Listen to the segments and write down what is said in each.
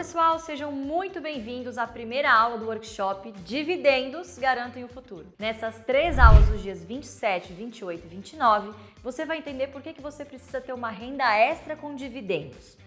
pessoal, sejam muito bem-vindos à primeira aula do workshop Dividendos Garantem o Futuro. Nessas 3 aulas dos dias 27, 28 e 29, você vai entender por que você precisa ter uma renda extra com dividendos.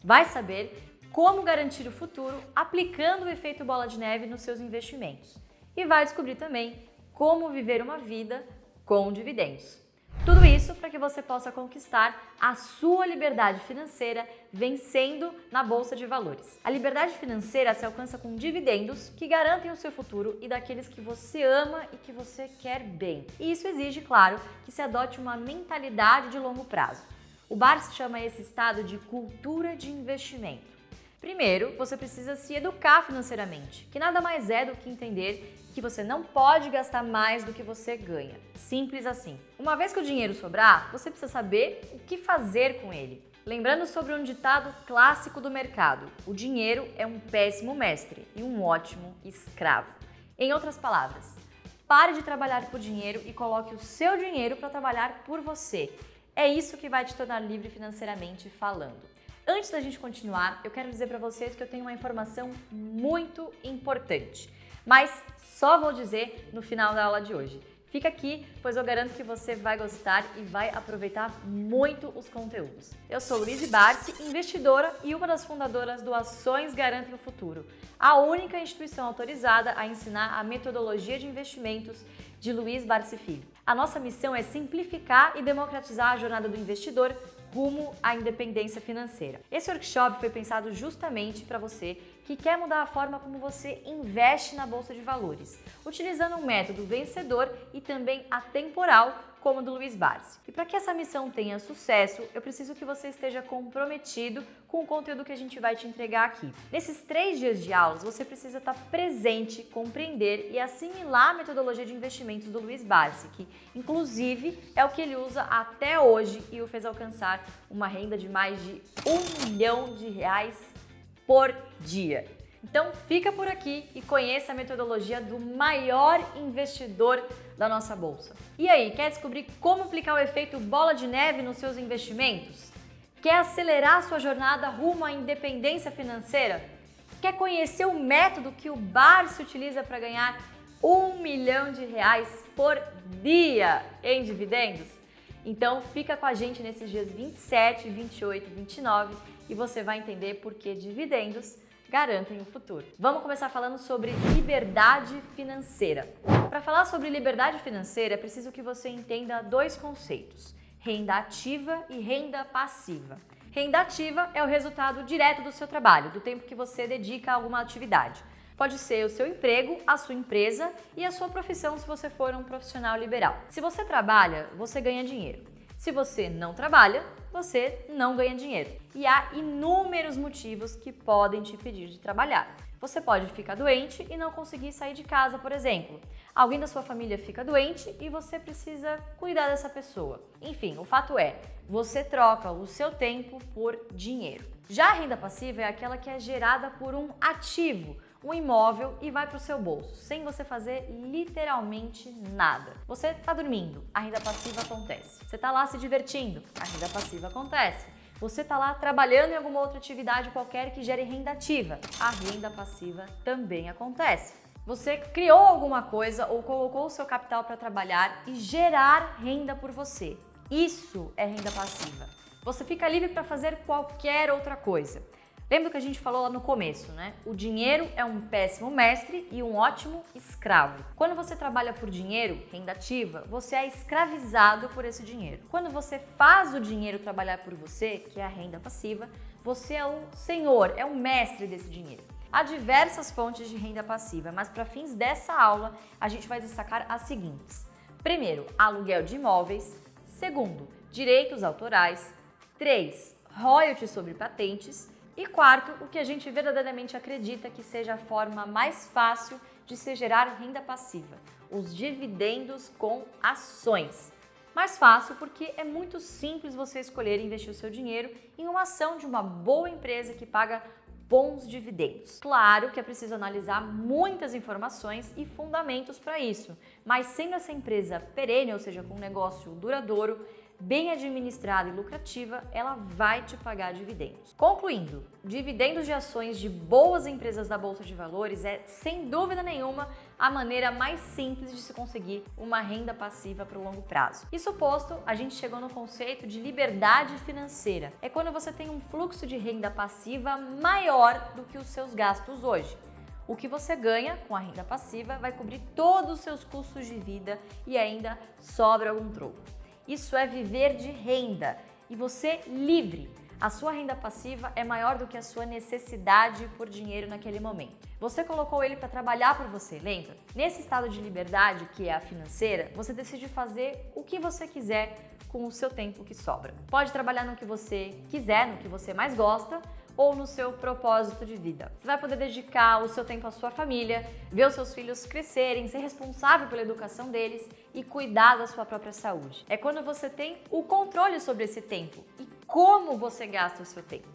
Vai saber como garantir o futuro aplicando o efeito bola de neve nos seus investimentos. E vai descobrir também como viver uma vida com dividendos. Tudo isso para que você possa conquistar a sua liberdade financeira vencendo na Bolsa de Valores. A liberdade financeira se alcança com dividendos que garantem o seu futuro e daqueles que você ama e que você quer bem. E isso exige, claro, que se adote uma mentalidade de longo prazo. O Barsi chama esse estado de cultura de investimento. Primeiro, você precisa se educar financeiramente, que nada mais é do que entender que você não pode gastar mais do que você ganha. Simples assim. Uma vez que o dinheiro sobrar, você precisa saber o que fazer com ele. Lembrando sobre um ditado clássico do mercado: o dinheiro é um péssimo mestre e um ótimo escravo. Em outras palavras, pare de trabalhar por dinheiro e coloque o seu dinheiro para trabalhar por você. É isso que vai te tornar livre financeiramente falando. Antes da gente continuar, eu quero dizer para vocês que eu tenho uma informação muito importante, mas só vou dizer no final da aula de hoje. Fica aqui, pois eu garanto que você vai gostar e vai aproveitar muito os conteúdos. Eu sou Luiz Barsi, investidora e uma das fundadoras do Ações Garantem o Futuro, a única instituição autorizada a ensinar a metodologia de investimentos de Luiz Barsi Filho. A nossa missão é simplificar e democratizar a jornada do investidor rumo à independência financeira. Esse workshop foi pensado justamente para você que quer mudar a forma como você investe na Bolsa de Valores, utilizando um método vencedor e também atemporal como o do Luiz Barsi. E para que essa missão tenha sucesso, eu preciso que você esteja comprometido com o conteúdo que a gente vai te entregar aqui. Nesses 3 dias de aulas, você precisa estar presente, compreender e assimilar a metodologia de investimentos do Luiz Barsi, que inclusive é o que ele usa até hoje e o fez alcançar uma renda de mais de R$1 milhão por dia. Então fica por aqui e conheça a metodologia do maior investidor da nossa bolsa. E aí, quer descobrir como aplicar o efeito bola de neve nos seus investimentos? Quer acelerar sua jornada rumo à independência financeira? Quer conhecer o método que o Barsi utiliza para ganhar R$1 milhão por dia em dividendos? Então fica com a gente nesses dias 27, 28 e 29 e você vai entender por que dividendos garantem o futuro. Vamos começar falando sobre liberdade financeira. Para falar sobre liberdade financeira, é preciso que você entenda 2 conceitos: renda ativa e renda passiva. Renda ativa é o resultado direto do seu trabalho, do tempo que você dedica a alguma atividade. Pode ser o seu emprego, a sua empresa e a sua profissão se você for um profissional liberal. Se você trabalha, você ganha dinheiro. Se você não trabalha, você não ganha dinheiro. E há inúmeros motivos que podem te impedir de trabalhar. Você pode ficar doente e não conseguir sair de casa, por exemplo. Alguém da sua família fica doente e você precisa cuidar dessa pessoa. Enfim, o fato é, você troca o seu tempo por dinheiro. Já a renda passiva é aquela que é gerada por um ativo, um imóvel, e vai para o seu bolso, sem você fazer literalmente nada. Você está dormindo, a renda passiva acontece. Você está lá se divertindo, a renda passiva acontece. Você está lá trabalhando em alguma outra atividade qualquer que gere renda ativa, a renda passiva também acontece. Você criou alguma coisa ou colocou o seu capital para trabalhar e gerar renda por você. Isso é renda passiva. Você fica livre para fazer qualquer outra coisa. Lembra que a gente falou lá no começo, né? O dinheiro é um péssimo mestre e um ótimo escravo. Quando você trabalha por dinheiro, renda ativa, você é escravizado por esse dinheiro. Quando você faz o dinheiro trabalhar por você, que é a renda passiva, você é o senhor, é o mestre desse dinheiro. Há diversas fontes de renda passiva, mas para fins dessa aula, a gente vai destacar as seguintes. Primeiro, aluguel de imóveis. Segundo, direitos autorais. 3, royalties sobre patentes. E quarto, o que a gente verdadeiramente acredita que seja a forma mais fácil de se gerar renda passiva, os dividendos com ações. Mais fácil porque é muito simples você escolher investir o seu dinheiro em uma ação de uma boa empresa que paga bons dividendos. Claro que é preciso analisar muitas informações e fundamentos para isso, mas sendo essa empresa perene, ou seja, com um negócio duradouro, bem administrada e lucrativa, ela vai te pagar dividendos. Concluindo, dividendos de ações de boas empresas da Bolsa de Valores é, sem dúvida nenhuma, a maneira mais simples de se conseguir uma renda passiva para o longo prazo. Isso posto, a gente chegou no conceito de liberdade financeira. É quando você tem um fluxo de renda passiva maior do que os seus gastos hoje. O que você ganha com a renda passiva vai cobrir todos os seus custos de vida e ainda sobra algum troco. Isso é viver de renda e você livre. A sua renda passiva é maior do que a sua necessidade por dinheiro naquele momento. Você colocou ele para trabalhar por você, lembra? Nesse estado de liberdade, que é a financeira, você decide fazer o que você quiser com o seu tempo que sobra. Pode trabalhar no que você quiser, no que você mais gosta, ou no seu propósito de vida. Você vai poder dedicar o seu tempo à sua família, ver os seus filhos crescerem, ser responsável pela educação deles e cuidar da sua própria saúde. É quando você tem o controle sobre esse tempo e como você gasta o seu tempo.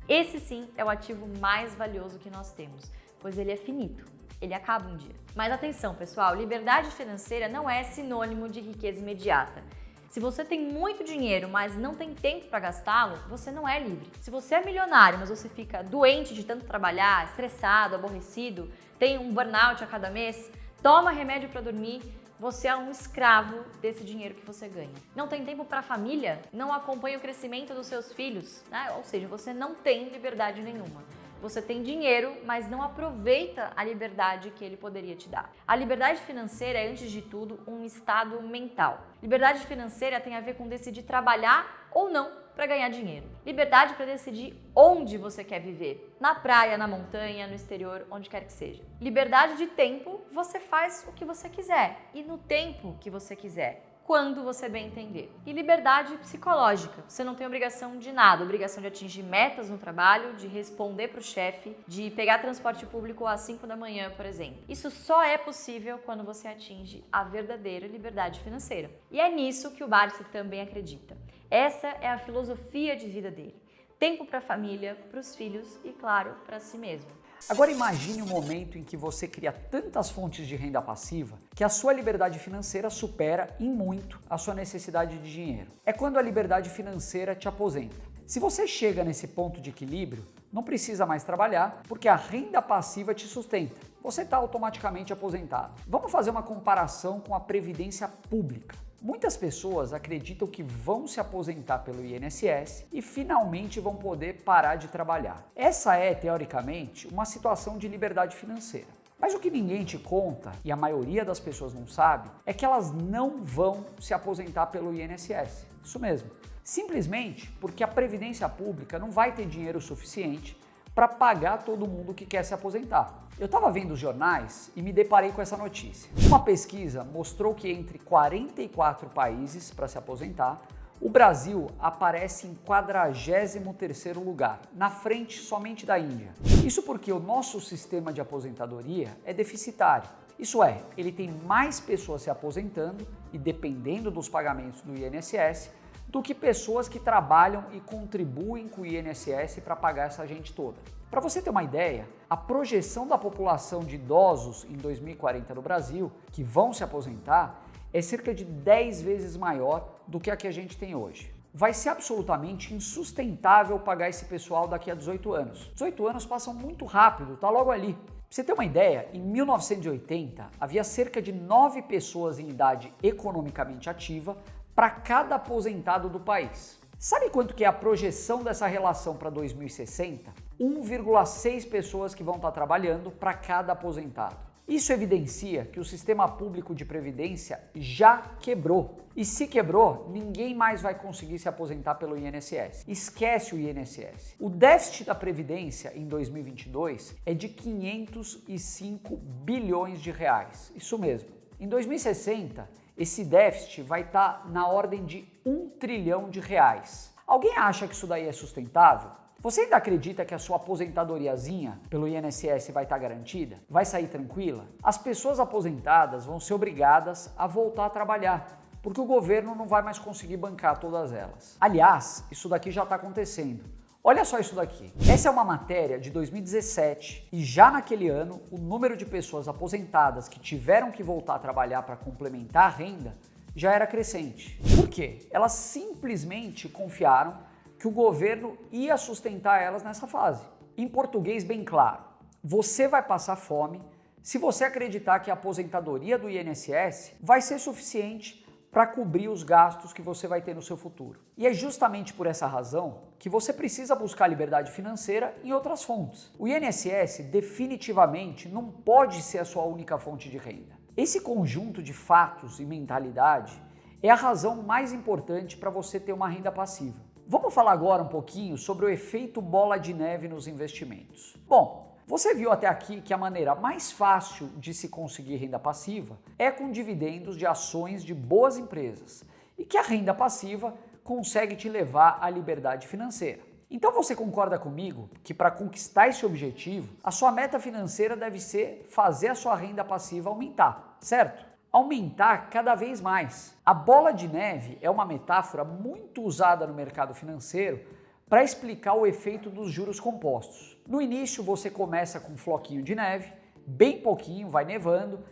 Esse sim é o ativo mais valioso que nós temos, pois ele é finito, ele acaba um dia. Mas atenção, pessoal, liberdade financeira não é sinônimo de riqueza imediata. Se você tem muito dinheiro, mas não tem tempo para gastá-lo, você não é livre. Se você é milionário, mas você fica doente de tanto trabalhar, estressado, aborrecido, tem um burnout a cada mês, toma remédio para dormir, você é um escravo desse dinheiro que você ganha. Não tem tempo para a família, não acompanha o crescimento dos seus filhos, né? Ou seja, você não tem liberdade nenhuma. Você tem dinheiro, mas não aproveita a liberdade que ele poderia te dar. A liberdade financeira é, antes de tudo, um estado mental. Liberdade financeira tem a ver com decidir trabalhar ou não para ganhar dinheiro. Liberdade para decidir onde você quer viver. Na praia, na montanha, no exterior, onde quer que seja. Liberdade de tempo, você faz o que você quiser e no tempo que você quiser. Quando você bem entender. E liberdade psicológica. Você não tem obrigação de nada, obrigação de atingir metas no trabalho, de responder para o chefe, de pegar transporte público às 5 da manhã, por exemplo. Isso só é possível quando você atinge a verdadeira liberdade financeira. E é nisso que o Barsi também acredita. Essa é a filosofia de vida dele. Tempo para a família, para os filhos e, claro, para si mesmo. Agora imagine um momento em que você cria tantas fontes de renda passiva que a sua liberdade financeira supera em muito a sua necessidade de dinheiro. É quando a liberdade financeira te aposenta. Se você chega nesse ponto de equilíbrio, não precisa mais trabalhar porque a renda passiva te sustenta. Você está automaticamente aposentado. Vamos fazer uma comparação com a previdência pública. Muitas pessoas acreditam que vão se aposentar pelo INSS e finalmente vão poder parar de trabalhar. Essa é, teoricamente, uma situação de liberdade financeira. Mas o que ninguém te conta, e a maioria das pessoas não sabe, é que elas não vão se aposentar pelo INSS. Isso mesmo. Simplesmente porque a Previdência Pública não vai ter dinheiro suficiente para pagar todo mundo que quer se aposentar. Eu estava vendo os jornais e me deparei com essa notícia. Uma pesquisa mostrou que entre 44 países para se aposentar, o Brasil aparece em 43º lugar, na frente somente da Índia. Isso porque o nosso sistema de aposentadoria é deficitário. Isso é, ele tem mais pessoas se aposentando e dependendo dos pagamentos do INSS do que pessoas que trabalham e contribuem com o INSS para pagar essa gente toda. Para você ter uma ideia, a projeção da população de idosos em 2040 no Brasil, que vão se aposentar, é cerca de 10 vezes maior do que a que a gente tem hoje. Vai ser absolutamente insustentável pagar esse pessoal daqui a 18 anos. 18 anos passam muito rápido, tá logo ali. Pra você ter uma ideia, em 1980 havia cerca de 9 pessoas em idade economicamente ativa para cada aposentado do país. Sabe quanto que é a projeção dessa relação para 2060? 1,6 pessoas que vão estar trabalhando para cada aposentado. Isso evidencia que o sistema público de previdência já quebrou. E se quebrou, ninguém mais vai conseguir se aposentar pelo INSS. Esquece o INSS. O déficit da Previdência em 2022 é de 505 bilhões de reais. Isso mesmo. Em 2060, esse déficit vai estar na ordem de 1 trilhão de reais. Alguém acha que isso daí é sustentável? Você ainda acredita que a sua aposentadoriazinha pelo INSS vai estar garantida? Vai sair tranquila? As pessoas aposentadas vão ser obrigadas a voltar a trabalhar, porque o governo não vai mais conseguir bancar todas elas. Aliás, isso daqui já está acontecendo. Olha só isso daqui. Essa é uma matéria de 2017 e já naquele ano o número de pessoas aposentadas que tiveram que voltar a trabalhar para complementar a renda já era crescente. Por quê? Elas simplesmente confiaram que o governo ia sustentar elas nessa fase. Em português bem claro, você vai passar fome se você acreditar que a aposentadoria do INSS vai ser suficiente para cobrir os gastos que você vai ter no seu futuro. E é justamente por essa razão que você precisa buscar liberdade financeira em outras fontes. O INSS definitivamente não pode ser a sua única fonte de renda. Esse conjunto de fatos e mentalidade é a razão mais importante para você ter uma renda passiva. Vamos falar agora um pouquinho sobre o efeito bola de neve nos investimentos. Bom, você viu até aqui que a maneira mais fácil de se conseguir renda passiva é com dividendos de ações de boas empresas e que a renda passiva consegue te levar à liberdade financeira. Então você concorda comigo que para conquistar esse objetivo, a sua meta financeira deve ser fazer a sua renda passiva aumentar, certo? Aumentar cada vez mais. A bola de neve é uma metáfora muito usada no mercado financeiro para explicar o efeito dos juros compostos. No início você começa com um floquinho de neve, bem pouquinho, vai nevando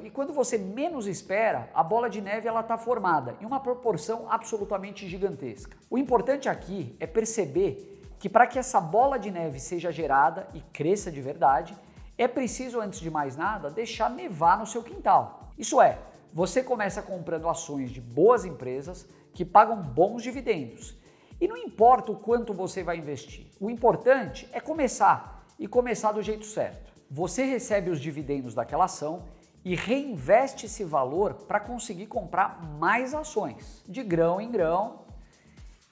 e quando você menos espera, a bola de neve está formada em uma proporção absolutamente gigantesca. O importante aqui é perceber que para que essa bola de neve seja gerada e cresça de verdade, é preciso, antes de mais nada, deixar nevar no seu quintal. Isso é, você começa comprando ações de boas empresas que pagam bons dividendos. E não importa o quanto você vai investir, o importante é começar e começar do jeito certo. Você recebe os dividendos daquela ação e reinveste esse valor para conseguir comprar mais ações, de grão em grão.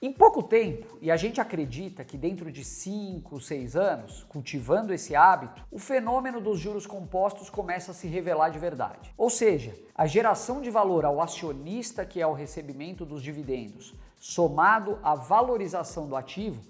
Em pouco tempo, e a gente acredita que dentro de 5, 6 anos, cultivando esse hábito, o fenômeno dos juros compostos começa a se revelar de verdade. Ou seja, a geração de valor ao acionista, que é o recebimento dos dividendos, somado à valorização do ativo,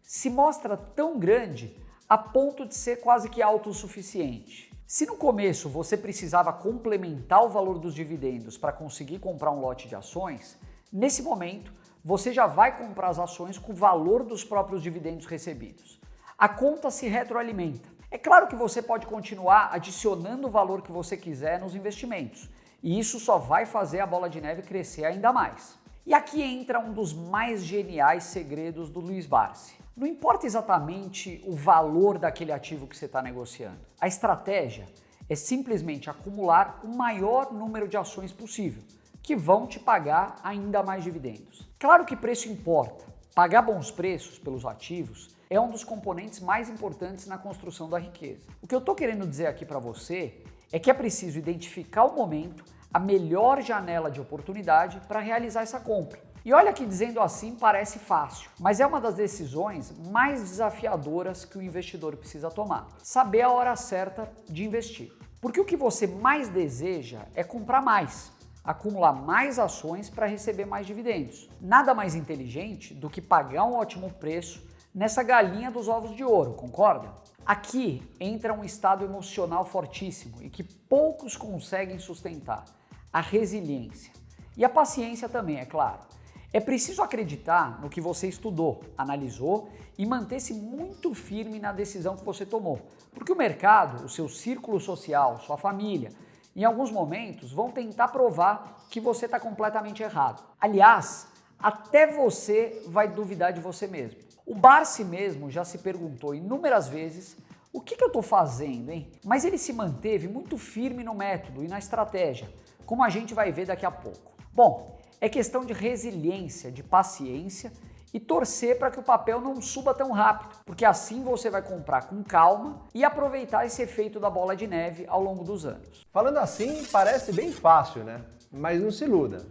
se mostra tão grande a ponto de ser quase que autossuficiente. Se no começo você precisava complementar o valor dos dividendos para conseguir comprar um lote de ações, nesse momento você já vai comprar as ações com o valor dos próprios dividendos recebidos. A conta se retroalimenta. É claro que você pode continuar adicionando o valor que você quiser nos investimentos, e isso só vai fazer a bola de neve crescer ainda mais. E aqui entra um dos mais geniais segredos do Luiz Barsi. Não importa exatamente o valor daquele ativo que você está negociando. A estratégia é simplesmente acumular o maior número de ações possível, que vão te pagar ainda mais dividendos. Claro que preço importa. Pagar bons preços pelos ativos é um dos componentes mais importantes na construção da riqueza. O que eu estou querendo dizer aqui para você é que é preciso identificar o momento, a melhor janela de oportunidade para realizar essa compra. E olha que dizendo assim parece fácil, mas é uma das decisões mais desafiadoras que o investidor precisa tomar. Saber a hora certa de investir. Porque o que você mais deseja é comprar mais, acumular mais ações para receber mais dividendos. Nada mais inteligente do que pagar um ótimo preço nessa galinha dos ovos de ouro, concorda? Aqui entra um estado emocional fortíssimo e que poucos conseguem sustentar: a resiliência. E a paciência também, é claro. É preciso acreditar no que você estudou, analisou e manter-se muito firme na decisão que você tomou. Porque o mercado, o seu círculo social, sua família, em alguns momentos vão tentar provar que você está completamente errado. Aliás, até você vai duvidar de você mesmo. O Barsi mesmo já se perguntou inúmeras vezes: o que eu estou fazendo, hein? Mas ele se manteve muito firme no método e na estratégia, como a gente vai ver daqui a pouco. Bom, é questão de resiliência, de paciência e torcer para que o papel não suba tão rápido, porque assim você vai comprar com calma e aproveitar esse efeito da bola de neve ao longo dos anos. Falando assim, parece bem fácil, né? Mas não se iluda.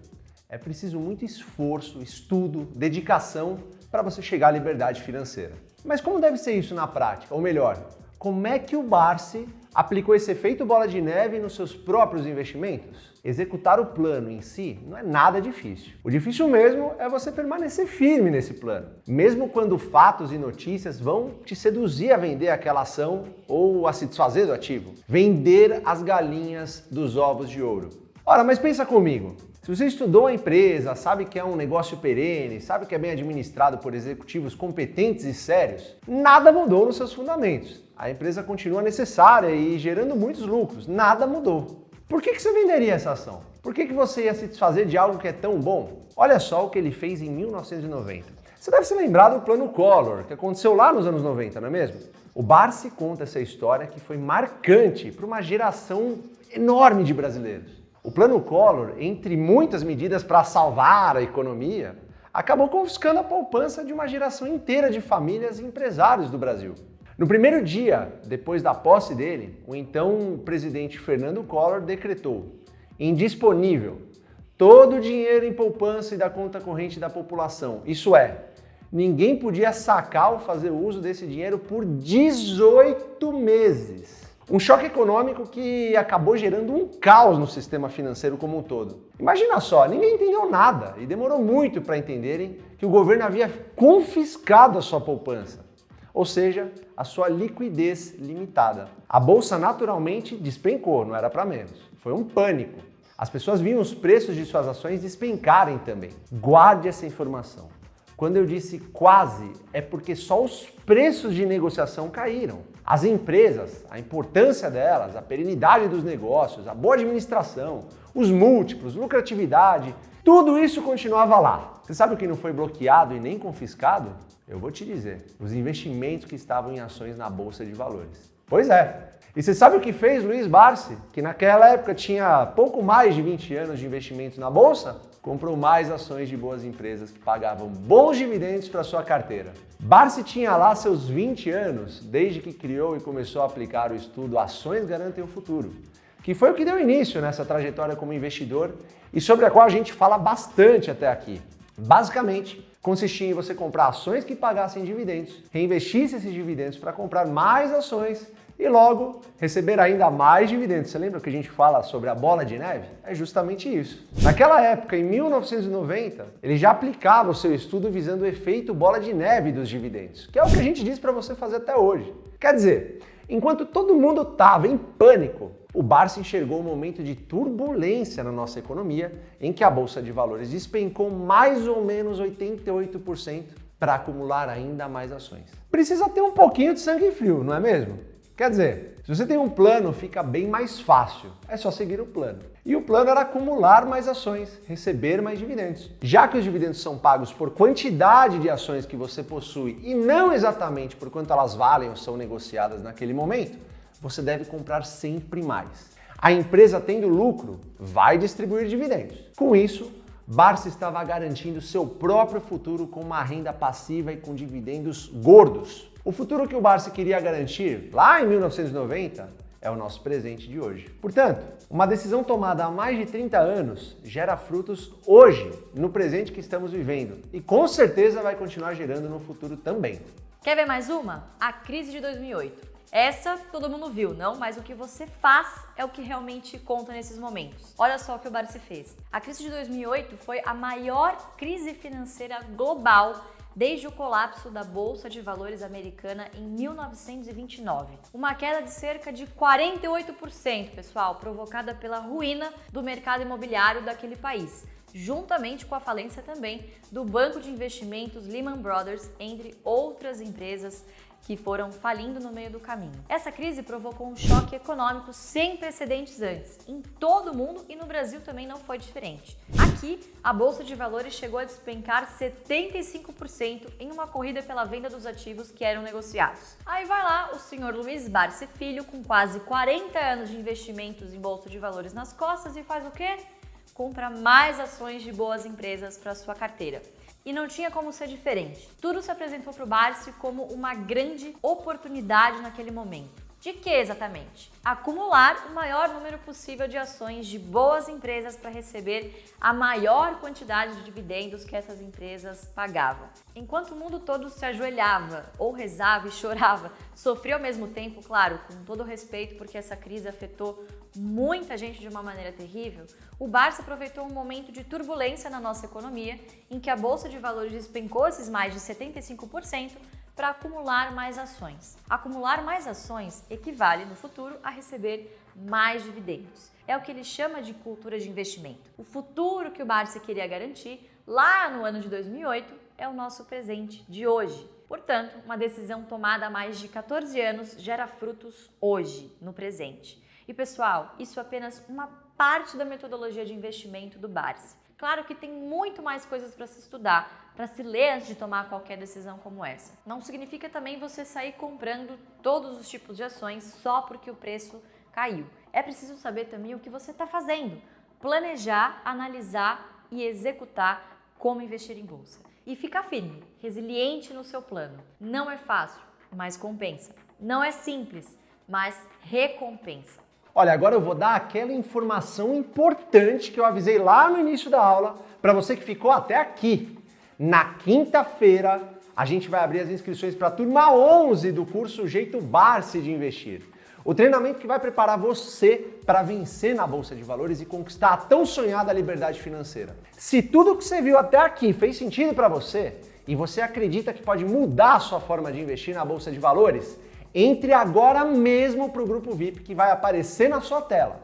É preciso muito esforço, estudo, dedicação para você chegar à liberdade financeira. Mas como deve ser isso na prática? Ou melhor, como é que o Barsi aplicou esse efeito bola de neve nos seus próprios investimentos? Executar o plano em si não é nada difícil. O difícil mesmo é você permanecer firme nesse plano, mesmo quando fatos e notícias vão te seduzir a vender aquela ação ou a se desfazer do ativo. Vender as galinhas dos ovos de ouro. Ora, mas pensa comigo. Se você estudou a empresa, sabe que é um negócio perene, sabe que é bem administrado por executivos competentes e sérios, nada mudou nos seus fundamentos. A empresa continua necessária e gerando muitos lucros, nada mudou. Por que você venderia essa ação? Por que você ia se desfazer de algo que é tão bom? Olha só o que ele fez em 1990. Você deve se lembrar do Plano Collor, que aconteceu lá nos anos 90, não é mesmo? O Barsi conta essa história que foi marcante para uma geração enorme de brasileiros. O Plano Collor, entre muitas medidas para salvar a economia, acabou confiscando a poupança de uma geração inteira de famílias e empresários do Brasil. No primeiro dia, depois da posse dele, o então presidente Fernando Collor decretou indisponível todo o dinheiro em poupança e da conta corrente da população. Isso é, ninguém podia sacar ou fazer uso desse dinheiro por 18 meses. Um choque econômico que acabou gerando um caos no sistema financeiro como um todo. Imagina só, ninguém entendeu nada e demorou muito para entenderem que o governo havia confiscado a sua poupança, ou seja, a sua liquidez limitada. A bolsa naturalmente despencou, não era para menos. Foi um pânico. As pessoas viam os preços de suas ações despencarem também. Guarde essa informação. Quando eu disse quase, é porque só os preços de negociação caíram. As empresas, a importância delas, a perenidade dos negócios, a boa administração, os múltiplos, lucratividade, tudo isso continuava lá. Você sabe o que não foi bloqueado e nem confiscado? Eu vou te dizer, os investimentos que estavam em ações na Bolsa de Valores. Pois é. E você sabe o que fez Luiz Barsi, que naquela época tinha pouco mais de 20 anos de investimentos na Bolsa? Comprou mais ações de boas empresas que pagavam bons dividendos para sua carteira. Barsi tinha lá seus 20 anos, desde que criou e começou a aplicar o estudo Ações Garantem o Futuro, que foi o que deu início nessa trajetória como investidor e sobre a qual a gente fala bastante até aqui. Basicamente, consistia em você comprar ações que pagassem dividendos, reinvestisse esses dividendos para comprar mais ações e logo receber ainda mais dividendos. Você lembra que a gente fala sobre a bola de neve? É justamente isso. Naquela época, em 1990, ele já aplicava o seu estudo visando o efeito bola de neve dos dividendos, que é o que a gente diz para você fazer até hoje. Quer dizer, enquanto todo mundo estava em pânico, o Barsi enxergou um momento de turbulência na nossa economia, em que a Bolsa de Valores despencou mais ou menos 88% para acumular ainda mais ações. Precisa ter um pouquinho de sangue frio, não é mesmo? Quer dizer, se você tem um plano, fica bem mais fácil. É só seguir o plano. E o plano era acumular mais ações, receber mais dividendos. Já que os dividendos são pagos por quantidade de ações que você possui e não exatamente por quanto elas valem ou são negociadas naquele momento, você deve comprar sempre mais. A empresa tendo lucro, vai distribuir dividendos. Com isso, Barsi estava garantindo seu próprio futuro com uma renda passiva e com dividendos gordos. O futuro que o Barsi queria garantir lá em 1990 é o nosso presente de hoje. Portanto, uma decisão tomada há mais de 30 anos gera frutos hoje, no presente que estamos vivendo, e com certeza vai continuar gerando no futuro também. Quer ver mais uma? A crise de 2008. Essa todo mundo viu, não? Mas o que você faz é o que realmente conta nesses momentos. Olha só o que o Barsi fez. A crise de 2008 foi a maior crise financeira global desde o colapso da Bolsa de Valores americana em 1929. Uma queda de cerca de 48%, pessoal, provocada pela ruína do mercado imobiliário daquele país, juntamente com a falência também do banco de investimentos Lehman Brothers, entre outras empresas que foram falindo no meio do caminho. Essa crise provocou um choque econômico sem precedentes antes, em todo o mundo e no Brasil também não foi diferente. Aqui, a Bolsa de Valores chegou a despencar 75% em uma corrida pela venda dos ativos que eram negociados. Aí vai lá o senhor Luiz Barsi Filho, com quase 40 anos de investimentos em Bolsa de Valores nas costas e faz o quê? Compra mais ações de boas empresas para sua carteira. E não tinha como ser diferente. Tudo se apresentou para o Barsi como uma grande oportunidade naquele momento. De que exatamente? Acumular o maior número possível de ações de boas empresas para receber a maior quantidade de dividendos que essas empresas pagavam. Enquanto o mundo todo se ajoelhava, ou rezava e chorava, sofria ao mesmo tempo, claro, com todo respeito, porque essa crise afetou muita gente de uma maneira terrível, o Barsi aproveitou um momento de turbulência na nossa economia, em que a Bolsa de Valores despencou esses mais de 75%, para acumular mais ações. Acumular mais ações equivale, no futuro, a receber mais dividendos. É o que ele chama de cultura de investimento. O futuro que o Barsi queria garantir lá no ano de 2008 é o nosso presente de hoje. Portanto, uma decisão tomada há mais de 14 anos gera frutos hoje, no presente. E pessoal, isso é apenas uma parte da metodologia de investimento do Barsi. Claro que tem muito mais coisas para se estudar, para se ler antes de tomar qualquer decisão como essa. Não significa também você sair comprando todos os tipos de ações só porque o preço caiu. É preciso saber também o que você está fazendo, planejar, analisar e executar como investir em bolsa. E ficar firme, resiliente no seu plano. Não é fácil, mas compensa. Não é simples, mas recompensa. Olha, agora eu vou dar aquela informação importante que eu avisei lá no início da aula para você que ficou até aqui. Na quinta-feira, a gente vai abrir as inscrições para a turma 11 do curso Jeito Barsi de Investir. O treinamento que vai preparar você para vencer na Bolsa de Valores e conquistar a tão sonhada liberdade financeira. Se tudo que você viu até aqui fez sentido para você e você acredita que pode mudar a sua forma de investir na Bolsa de Valores, entre agora mesmo para o grupo VIP que vai aparecer na sua tela.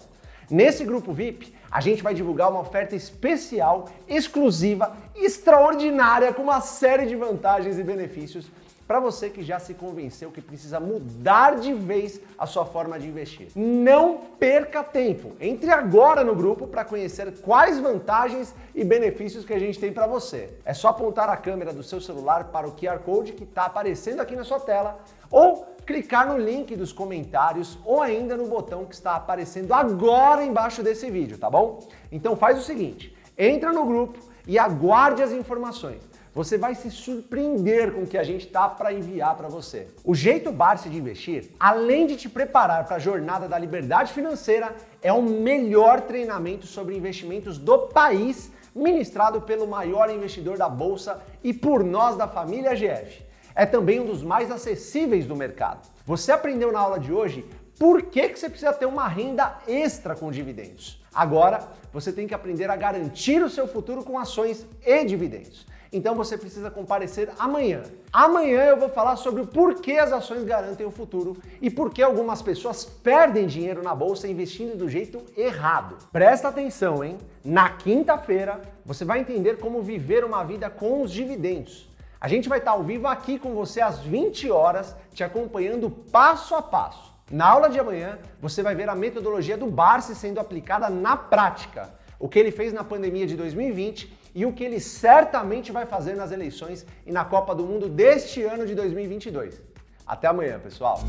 Nesse grupo VIP, a gente vai divulgar uma oferta especial, exclusiva, extraordinária, com uma série de vantagens e benefícios para você que já se convenceu que precisa mudar de vez a sua forma de investir. Não perca tempo. Entre agora no grupo para conhecer quais vantagens e benefícios que a gente tem para você. É só apontar a câmera do seu celular para o QR Code que está aparecendo aqui na sua tela ou clicar no link dos comentários ou ainda no botão que está aparecendo agora embaixo desse vídeo, tá bom? Então faz o seguinte, entra no grupo e aguarde as informações. Você vai se surpreender com o que a gente tá para enviar para você. O Jeito Barsi de Investir, além de te preparar para a jornada da liberdade financeira, é o melhor treinamento sobre investimentos do país, ministrado pelo maior investidor da bolsa e por nós da família GF. É também um dos mais acessíveis do mercado. Você aprendeu na aula de hoje por que você precisa ter uma renda extra com dividendos. Agora, você tem que aprender a garantir o seu futuro com ações e dividendos. Então você precisa comparecer amanhã. Amanhã eu vou falar sobre o porquê as ações garantem o futuro e por que algumas pessoas perdem dinheiro na bolsa investindo do jeito errado. Presta atenção, hein? Na quinta-feira, você vai entender como viver uma vida com os dividendos. A gente vai estar ao vivo aqui com você às 20 horas, te acompanhando passo a passo. Na aula de amanhã, você vai ver a metodologia do Barsi sendo aplicada na prática, o que ele fez na pandemia de 2020 e o que ele certamente vai fazer nas eleições e na Copa do Mundo deste ano de 2022. Até amanhã, pessoal!